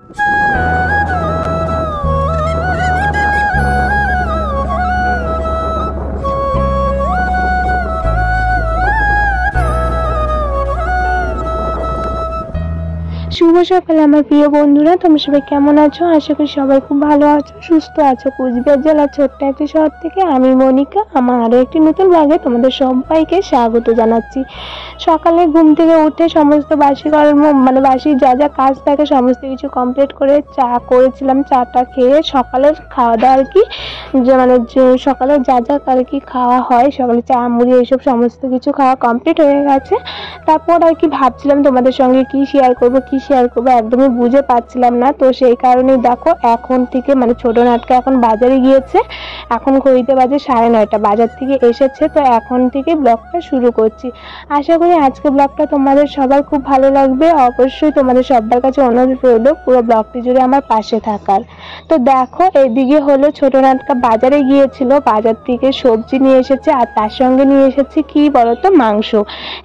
শুভ সকাল আমার প্রিয় বন্ধুরা, তোমরা সবাই কেমন আছো? আশা করি সবাই খুব ভালো আছো, সুস্থ আছো। কুচবিহার জেলার ছোট্ট একটি শহর থেকে আমি মনিকা আমার আরও একটি নতুন ব্লগে তোমাদের সবাইকে স্বাগত জানাচ্ছি। সকালে ঘুম থেকে উঠে সমস্ত বাসি কর্ম বাসি যা যা কাজ থাকে সমস্ত কিছু কমপ্লিট করে চা করেছিলাম। চাটা খেয়ে সকালের খাওয়া দাওয়া আর কি সকালে যা যা আর কি খাওয়া হয়, সকালে চা মুড়ি এইসব সমস্ত কিছু খাওয়া কমপ্লিট হয়ে গেছে। তারপর আর কি ভাবছিলাম তোমাদের সঙ্গে কি শেয়ার করবো একদমই বুঝে পাচ্ছিলাম না। তো সেই কারণেই দেখো এখন থেকে ছোট নাটকা এখন বাজারে গিয়েছে, এখন ঘড়িতে বাজে 9:30, বাজার থেকে এসেছে। তো এখন থেকে ব্লগটা শুরু করছি। আশা করি আজকে ব্লগটা তোমাদের সবার খুব ভালো লাগবে। অবশ্যই তোমাদের সবার কাছে অনুরোধ রইল পুরো ব্লগটি জুড়ে আমার পাশে থাকার। তো দেখো এদিকে হলো ছোট নাটকা বাজারে গিয়েছিল, বাজার থেকে সবজি নিয়ে এসেছে আর তার সঙ্গে নিয়ে এসেছে কি বলতো, মাংস।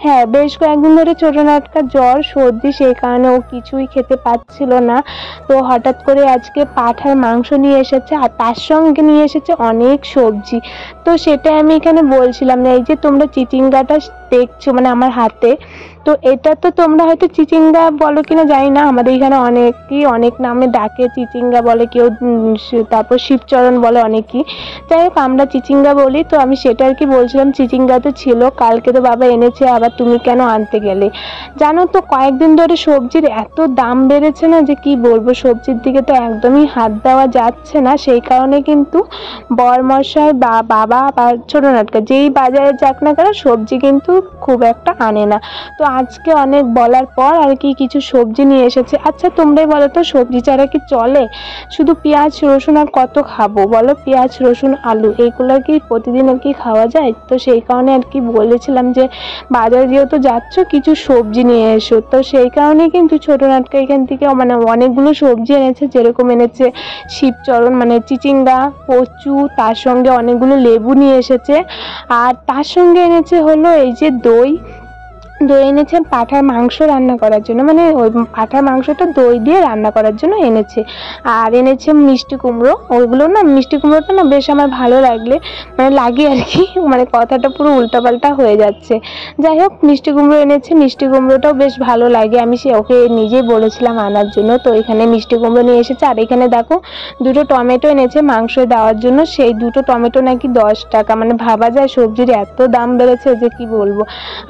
হ্যাঁ, বেশ কয়েকদিন ধরে ছোট নাটকা জ্বর সর্দি, সেই কারণে ও কিছুই খেতে পাচ্ছিল না। তো হঠাৎ করে আজকে পাঁঠার মাংস নিয়ে এসেছে আর তার সঙ্গে নিয়ে এসেছে অনেক সবজি। তো সেটা আমি এখানে বলছিলাম না, এই যে তোমরা চিচিঙ্গাটা দেখছো আমার হাতে, তো এটা তো তোমরা হয়তো চিচিঙ্গা বলো কিনা জানি না, আমাদের এখানে অনেকেই অনেক নামে ডাকে। চিচিঙ্গা বলে কেউ, তারপর শিবচরণ বলে অনেকেই। যাই হোক আমরা চিচিঙ্গা বলি। তো আমি সেটা আর কি বলছিলাম, চিচিঙ্গা তো ছিল, কালকে তো বাবা এনেছে, আবার তুমি কেন আনতে গেলে? জানো তো কয়েকদিন ধরে সবজির এত দাম বেড়েছে না যে কি বলবো, সবজির দিকে তো একদমই হাত দেওয়া যাচ্ছে না। সেই কারণে কিন্তু বরমশাই বা বাবা বা ছোট নাটকা যেই বাজারে যাক না কেন সবজি কিন্তু খুব একটা আনে না। তো আজকে অনেক বলার পর আর কি কিছু সবজি নিয়ে এসেছে। আচ্ছা তোমরাই বলো তো, সবজি ছাড়া কি চলে? শুধু পেঁয়াজ রসুন আর কত খাবো বলো? পেঁয়াজ রসুন আলু এইগুলো কি প্রতিদিন আর কি খাওয়া যায়? তো সেই কারণে আর কি বলেছিলাম যে বাজারে যেহেতু যাচ্ছ কিছু সবজি নিয়ে এসো। তো সেই কারণে কিন্তু ছোট নাটকা এখান থেকে অনেকগুলো সবজি এনেছে। যেরকম এনেছে শিবচরণ চিচিঙ্গা, কচু, তার সঙ্গে অনেকগুলো লেবু নিয়ে এসেছে। আর তার সঙ্গে এনেছে হলো এই যে দই এনেছে পাঁঠার মাংস রান্না করার জন্য, ওই পাঁঠার মাংসটা দই দিয়ে রান্না করার জন্য এনেছে। আর এনেছে মিষ্টি কুমড়ো, ওইগুলো না মিষ্টি কুমড়োটা না বেশ আমার ভালো লাগে আর কি, কথাটা পুরো উল্টাপাল্টা হয়ে যাচ্ছে। যাই হোক মিষ্টি কুমড়ো এনেছে, মিষ্টি কুমড়োটাও বেশ ভালো লাগে, আমি ওকে নিজেই বলেছিলাম আনার জন্য। তো এখানে মিষ্টি কুমড়ো নিয়ে এসেছে। আর এখানে দেখো দুটো টমেটো এনেছে মাংস দেওয়ার জন্য, সেই দুটো টমেটো নাকি 10 টাকা। ভাবা যায় সবজির এত দাম বেড়েছে যে কি বলবো।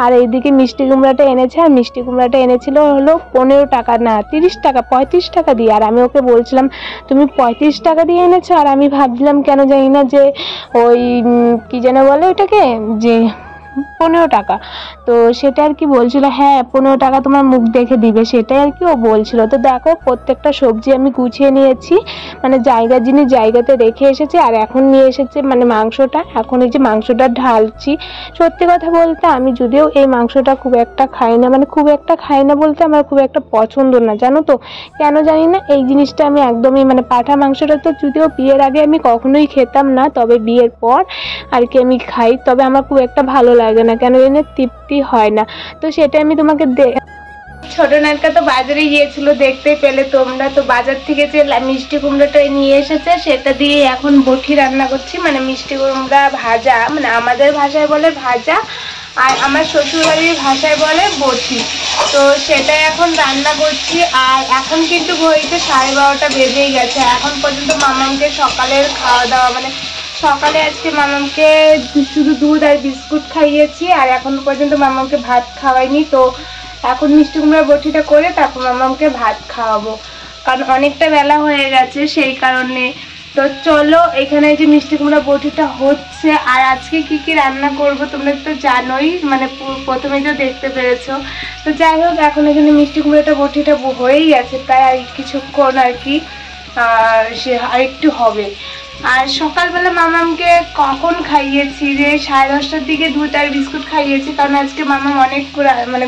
আর এইদিকে মিষ্টি কুমড়াটা এনেছে, আর মিষ্টি কুমড়াটা এনেছিল হলো 15 টাকা না 30 টাকা 35 টাকা দিয়ে। আর আমি ওকে বলছিলাম তুমি 35 টাকা দিয়ে এনেছো, আর আমি ভাবছিলাম কেন জানি না যে ওই কি যেন বলে ওটাকে, যে 15 টাকা। তো সেটা আর কি বলছিল, হ্যাঁ 15 টাকা তোমার মুখ দেখে দিবে, সেটাই আর কি ও বলছিল। তো দেখো প্রত্যেকটা সবজি আমি গুছিয়ে নিয়েছি, জায়গার জিনিস জায়গাতে রেখে এসেছি। আর এখন নিয়ে এসেছে মাংসটা, এখন এই যে মাংসটা ঢালছি। সত্যি কথা বলতে আমি যদিও এই মাংসটা খুব একটা খাই না, খুব একটা খাই না বলতে আমার খুব একটা পছন্দ না, জানো তো কেন জানি না। এই জিনিসটা আমি একদমই পাঁঠা মাংসটা তো যদিও বিয়ের আগে আমি কখনোই খেতাম না, তবে বিয়ের পর আর কি আমি খাই, তবে আমার খুব একটা ভালো লাগে না, কেন জানি তৃপ্তি হয় না। তো সেটা আমি তোমাকে ছোট নাটকা তো বাজারে গিয়েছিল, দেখতে পেলে তোমরা। তো বাজার থেকে যে মিষ্টি কুমড়োটা নিয়ে এসেছে সেটা দিয়ে এখন বটি রান্না করছি, মিষ্টি কুমড়া ভাজা, আমাদের ভাষায় বলে ভাজা আর আমার শ্বশুরবাড়ির ভাষায় বলে বটি। তো সেটাই এখন রান্না করছি। আর এখন কিন্তু ঘড়িতে 12:30 বেজেই গেছে। এখন পর্যন্ত মামাকে সকালের খাওয়া দাওয়া সকালে আজকে মামাকে শুধু দুধ আর বিস্কুট খাইয়েছি, আর এখন পর্যন্ত মামাকে ভাত খাওয়াইনি। তো এখন মিষ্টি কুমড়ার বটিটা করে তারপর মামাকে ভাত খাওয়াবো, কারণ অনেকটা বেলা হয়ে গেছে সেই কারণে। তো চলো এখানে যে মিষ্টি কুমড়া বটিটা হচ্ছে। আর আজকে কি কি রান্না করব তোমরা তো জানোই, প্রথমে তো দেখতে পেরেছো। তো যাই হোক এখন এখানে মিষ্টি কুমড়াটা বটিটা হয়েই গেছে, প্রায় আর কিছুক্ষণ আর কি সে আরেকটু হবে। আর সকালবেলা মামামকে কখন খাইয়েছি, যে 10:30টার দিকে দুধ আর বিস্কুট খাইয়েছি, কারণ আজকে মামাম অনেক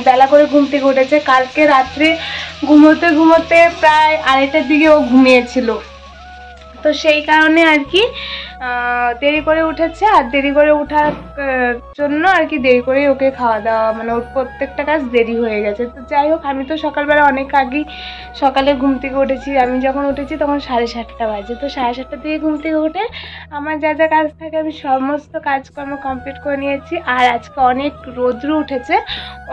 বেলা করে ঘুম থেকে উঠেছে। কালকে রাত্রে ঘুমোতে ঘুমোতে প্রায় 2:30টার দিকে ও ঘুমিয়েছিল। তো সেই কারণে আর কি দেরি করে উঠেছে, আর দেরি করে ওঠার জন্য আর কি দেরি করেই ওকে খাওয়া দাওয়া, মানে ওর প্রত্যেকটা কাজ দেরি হয়ে গেছে। তো যাই হোক, আমি তো সকালবেলা অনেক আগেই সকালে ঘুম থেকে উঠেছি। আমি যখন উঠেছি তখন 7:30 বাজে। তো 7:30 থেকে ঘুম থেকে উঠে আমার যা যা কাজ থাকে আমি সমস্ত কাজকর্ম কমপ্লিট করে নিয়েছি। আর আজকে অনেক রৌদ্র উঠেছে,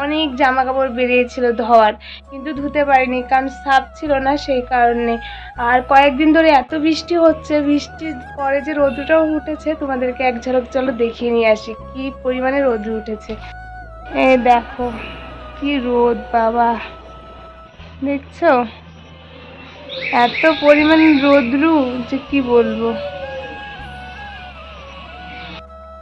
অনেক জামা কাপড় বেরিয়েছিল ধোয়ার, কিন্তু ধুতে পারিনি কারণ সাফ ছিল না, সেই কারণে। আর কয়েকদিন ধরে এত বৃষ্টি হচ্ছে, বৃষ্টির পরে যে রোদ্রটাও উঠেছে তোমাদেরকে এক ঝলক চলো দেখিয়ে নিয়ে আসি কি পরিমাণে রোদ্র উঠেছে। এই দেখো কি রোদ বাবা, দেখছো এত পরিমাণ রোদ্র যে কি বলবো।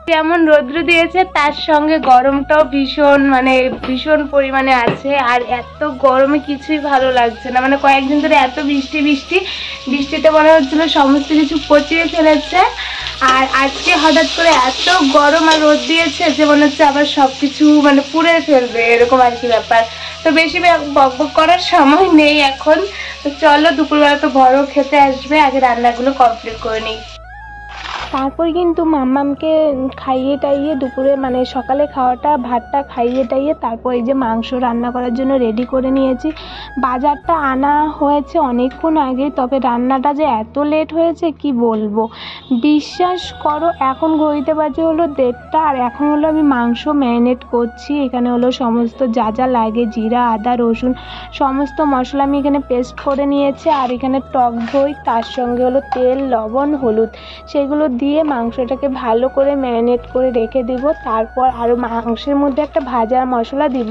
যেমন রৌদ্র দিয়েছে তার সঙ্গে গরমটাও ভীষণ মানে ভীষণ পরিমাণে আছে। আর এত গরমে কিছুই ভালো লাগছে না, মানে কয়েকদিন ধরে এত বৃষ্টিতে মনে হচ্ছিল সমস্ত কিছু পচিয়ে ফেলেছে। আর আজকে হঠাৎ করে এত গরম আর রোদ দিয়েছে যে মনে হচ্ছে আবার সব কিছু মানে পুড়ে ফেলবে, এরকম আর কি ব্যাপার। তো বেশি বকবক করার সময় নেই এখন। তো চলো, দুপুরবেলা তো বড় খেতে আসবে, আগে রান্নাগুলো কমপ্লিট করে নিই। তারপর কিন্তু মাম্মামকে খাইয়ে টাইয়ে দুপুরে মানে সকালে খাওয়াটা ভাতটা খাইয়ে টাইয়ে তারপর এই যে মাংস রান্না করার জন্য রেডি করে নিয়েছি। বাজারটা আনা হয়েছে অনেকক্ষণ আগে, তবে রান্নাটা যে এত লেট হয়েছে কি বলবো। বিশ্বাস করো, এখন ঘড়িতে বাজে হলো 1:30, আর এখন হলো আমি মাংস ম্যারিনেট করছি। এখানে হলো সমস্ত যা যা লাগে, জিরা আদা রসুন সমস্ত মশলা আমি এখানে পেস্ট করে নিয়েছি। আর এখানে টক দই, তার সঙ্গে হলো তেল লবণ হলুদ, সেগুলো দিয়ে মাংসটাকে ভালো করে ম্যারিনেট করে রেখে দিব। তারপর আরও মাংসের মধ্যে একটা ভাজা মশলা দিব,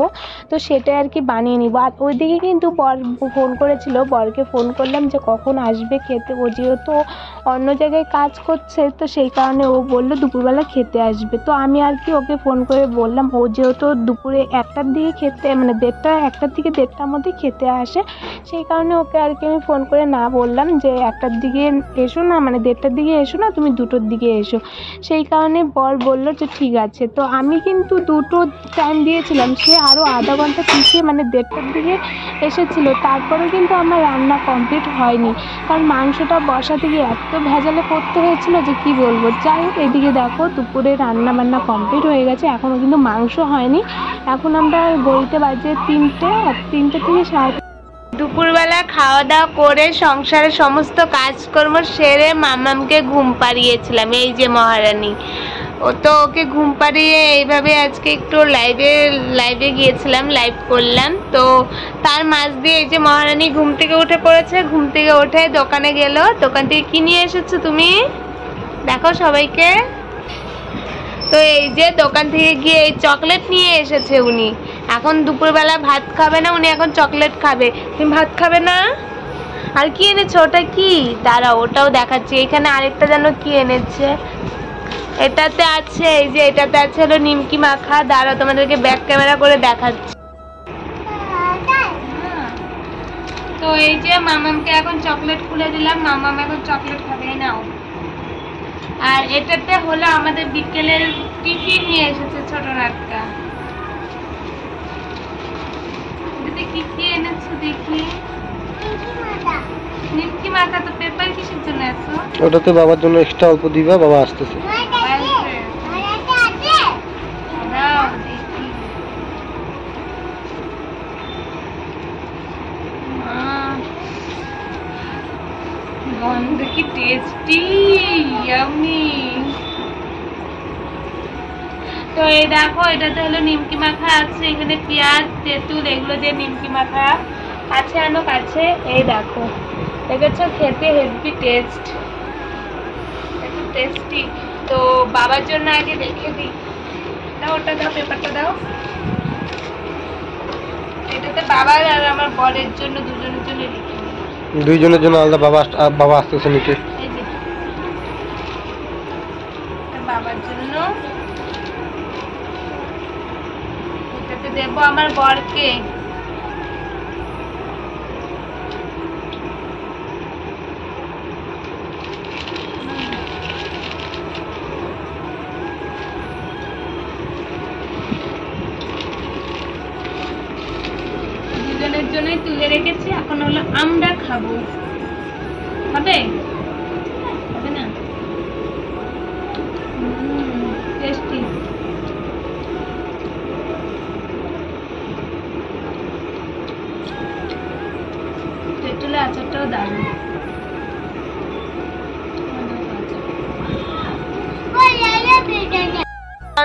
তো সেটা আর কি বানিয়ে নিব। আর ওইদিকে কিন্তু বর ফোন করেছিল, বরকে ফোন করলাম যে কখন আসবে খেতে। ও যেহেতু অন্য জায়গায় কাজ করছে, তো সেই কারণে ও বললো দুপুরবেলা খেতে আসবে। তো আমি আর কি ওকে ফোন করে বললাম, ও যেহেতু দুপুরে 1টার দিকে খেতে মানে 1টার থেকে 1:30টার মধ্যে খেতে আসে, সেই কারণে ওকে আর কি আমি ফোন করে না বললাম যে 1টার দিকে এসো না, মানে 1:30টার দিকে এসো না, তুমি 2টোর দিকে এসো। সেই কারণে বর বললো যে ঠিক আছে। তো আমি কিন্তু 2টো টাইম দিয়েছিলাম, সে আরও আধা ঘন্টা পিছিয়ে মানে 1:30টার দিকে এসেছিলো। তারপরেও কিন্তু আমার রান্না কমপ্লিট হয়নি, কারণ মাংসটা বসাতে গিয়ে এত ভেজালে পড়তে হয়েছিল যে কি বলবো। যাই হোক, এদিকে দেখো দুপুরে রান্না বান্না কমপ্লিট হয়ে গেছে, এখনও কিন্তু মাংস হয়নি। এখন আমরা ঘড়িতে বাজে 3টে, আর 3টে থেকে 4:30 দুপুরবেলা খাওয়া দাওয়া করে সংসারের সমস্ত কাজকর্ম সেরে মামামকে ঘুম পাড়িয়েছিলাম। এই যে মহারানী, ও তো ওকে ঘুম পাড়িয়ে এইভাবে আজকে একটু লাইভে গিয়েছিলাম, লাইভ করলাম। তো তার মাঝ দিয়ে এই যে মহারানী ঘুম থেকে উঠে পড়েছে, ঘুম থেকে উঠে দোকানে গেল। দোকান থেকে কি নিয়ে এসেছো তুমি দেখো সবাইকে। তো এই যে দোকান থেকে গিয়ে এই চকলেট নিয়ে এসেছে উনি। এখন দুপুরবেলা ভাত খাবে না উনি, এখন চকলেট খাবে। তুমি ভাত খাবে না? আর কি এনেছো? ওটা কি? দাঁড়াও, ওটাও দেখাচ্ছি। এখানে আরেকটা যেন কি এনেছে, এটাতে আছে এই যে এটাতে আছে হলো নিমকি মাখা। দাঁড়াও তোমাদেরকে ব্যাক ক্যামেরা করে দেখাচ্ছি। তো এই যে মামামকে এখন চকলেট খুলে দিলাম, মামাম এখন চকলেট খাবে। নাও। আর এটাতে হলো আমাদের বিকেলের টিফিন নিয়ে এসেছে ছোট নাটকা। কি কি এনেছো দেখি? নিমকি মাখা। তো পেপার কিসের জন্য আছে? ওটাতে বাবার জন্য এক্সট্রা অল্প দিবা, বাবা আসতেছে। গন্ধ কি টেস্টি, ইয়াম্মি। তো এই দেখো, এটাতে হলো নিমকি মাখা আছে, এখানে পেঁয়াজ তেঁতুল এগুলো দিয়ে নিমকি মাখা আছে। আনো কাছে, এই দেখো দেখেছো, খেতে হেভি টেস্ট, একটু টেস্টি। তো বাবার জন্য আগে রেখে দিই। দাও ওটা দাও, পেপারটা দাও। এটাতে বাবার আর আমার বরের জন্য দুজনের জন্য রেখে দিই। দুইজনের জন্য আলাদা। বাবা আসতেছে নিচে। এই যে বাবার জন্য, এটাতে দেবো আমার বরকে। দুজনের জন্যই তুলে রেখেছি, এখন হলো আমরা খাবো। হবে? হবে না?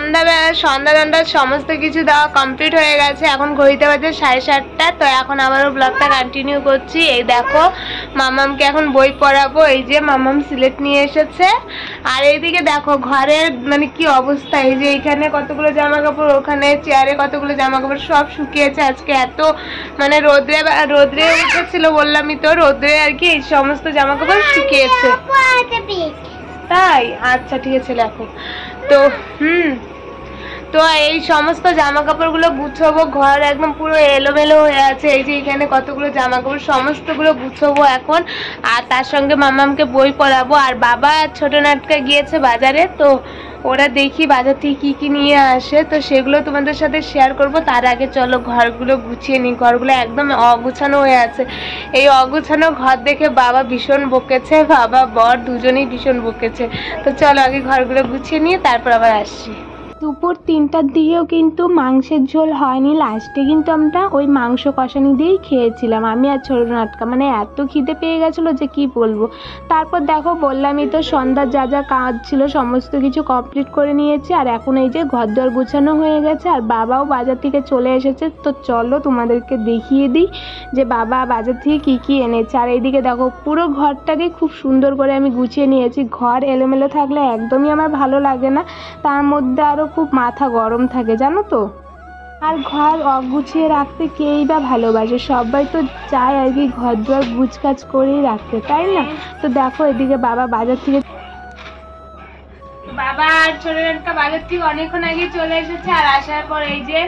সন্ধ্যা সমস্ত কিছু দেওয়া কমপ্লিট হয়ে গেছে। এখন ঘড়িতে বাজে 7:30। তো এখন আবারও ব্লগটা কন্টিনিউ করছি। এই দেখো মামামকে এখন বই পড়াবো। এই যে মামাম সিলেট নিয়ে এসেছে। আর এইদিকে দেখো ঘরের মানে কি অবস্থা। এই যে এখানে কতগুলো জামা কাপড়, ওখানে চেয়ারে কতগুলো জামা কাপড় সব শুকিয়েছে। আজকে এত মানে রোদ্রে উঠেছিল, বললামই তো, রোদ্রে আর কি এই সমস্ত জামা কাপড় শুকিয়েছে। তাই আচ্ছা ঠিক আছে লেখো। তো তো এই সমস্ত জামা কাপড়গুলো গুছাবো। ঘর একদম পুরো এলোমেলো হয়ে আছে। এই যে এখানে কতগুলো জামা কাপড় সমস্তগুলো গুছাবো এখন। আর তার সঙ্গে মামামকে বই পড়াবো। আর বাবা ছোট নাটকা গিয়েছে বাজারে। তো ওরা দেখি বাজার থেকে কি কি নিয়ে আসে, তো সেগুলো তোমাদের সাথে শেয়ার করব। তার আগে চলো ঘরগুলো গুছিয়ে নিই। ঘরগুলো একদম অগুছানো হয়ে আছে। এই অগুছানো ঘর দেখে বাবা ভীষণ বকেছে, বাবা বর দুজনেই ভীষণ বকেছে। তো চলো আগে ঘরগুলো গুছিয়ে নিয়ে তারপর আবার আসছি। দুপুর 3টার দিকেও কিন্তু মাংসের ঝোল হয়নি। লাস্টে কিন্তু আমরা ওই মাংস কষানি দিয়েই খেয়েছিলাম, আমি আর ছোট নাটকা। মানে এত খিদে পেয়ে গেছিলো যে কি বলবো। তারপর দেখো বললামই তো সন্ধ্যার যা যা কাজ ছিল সমস্ত কিছু কমপ্লিট করে নিয়েছি। আর এখন এই যে ঘর দর গুছানো হয়ে গেছে। আর বাবাও বাজার থেকে চলে এসেছে। তো চলো তোমাদেরকে দেখিয়ে দিই যে বাবা বাজার থেকে কি কি এনেছে। আর এইদিকে দেখো পুরো ঘরটাকে খুব সুন্দর করে আমি গুছিয়ে নিয়েছি। ঘর এলোমেলো থাকলে একদমই আমার ভালো লাগে না, তার মধ্যে আরও খুব মাথা গরম থাকে জানো তো। আর ঘর অগুছিয়ে রাখতে কেই বা ভালোবাসে, সবাই তো চায় আর কি ঘর দুয়ার গুছকাজ করেই রাখতে, তাই না? তো দেখো এদিকে বাবা বাজার থেকে আর ছোট একটা বাজার থেকে অনেকক্ষণ আগে চলে এসেছে। আর আসার পর এই যে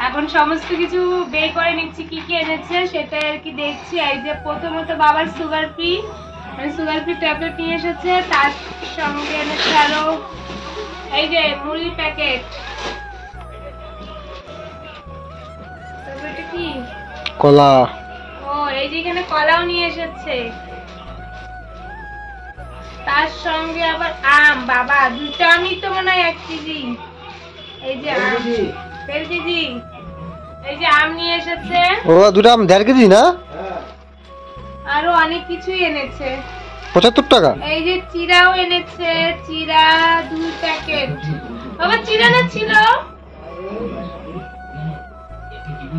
এখন সমস্ত কিছু বের করে নিচ্ছি কি কি এনেছে সেটা আর কি দেখছি। এই যে প্রথমত বাবার সুগার ফ্রি ট্যাবলেট নিয়ে এসেছে। তার সঙ্গে এনেছে আরো এই যে মুড়ির প্যাকেট। কি কলা, ও এই যে এখানে কলাও নিয়ে এসেছে। তার সঙ্গে আবার আম। বাবা দুটো আমই তো মনে হয় 1 কেজি। এই যে আম 1.5 কেজি। এই যে আম নিয়ে এসেছে। ও দুটো আম 1.5 কেজি না? আরো অনেক কিছুই এনেছে। 75 টাকা। এই যে চিড়াও এনেছে, চিড়া 2 প্যাকেট। বাবা চিড়া না ছিল,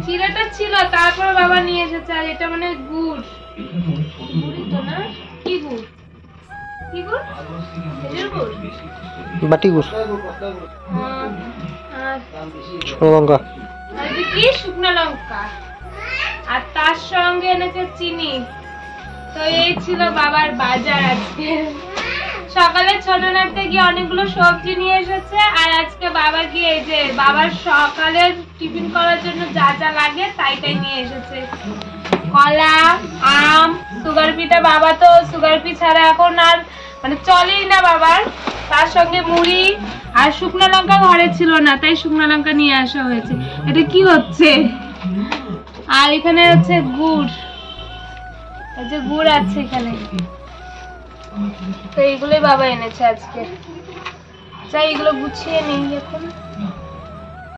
চিড়াটা ছিল তারপর বাবা নিয়ে এসেছে। আর এটা মানে গুড়, গুড়ই তো না? কি গুড়? কি গুড়? খেজুর গুড়, বাটি গুড়, আর শুকনো লঙ্কা। আর কি শুকনো লঙ্কা। আর তার সঙ্গে এনেছে চিনি। তো এই ছিল বাবার বাজার আজকে। সকালে ছোট নাটতে গিয়ে অনেকগুলো সবজি নিয়ে এসেছে। আর আজকে বাবা গিয়ে এই যে বাবার সকালের টিফিন করার জন্য যা যা লাগে তাই নিয়ে এসেছে। কলা, আম, সুগার ফ্রিটা। বাবা তো সুগার ফ্রি ছাড়া এখন আর মানে চলেই না বাবার। তার সঙ্গে মুড়ি আর শুকনো লঙ্কা ঘরে ছিল না, তাই শুকনো লঙ্কা নিয়ে আসা হয়েছে। এটা কি হচ্ছে? আর এখানে হচ্ছে গুড়, এই যে গুড় আছে এখানে। তো এইগুলোই বাবা এনেছে আজকে। চাই এগুলো গুছিয়ে নেই এখন।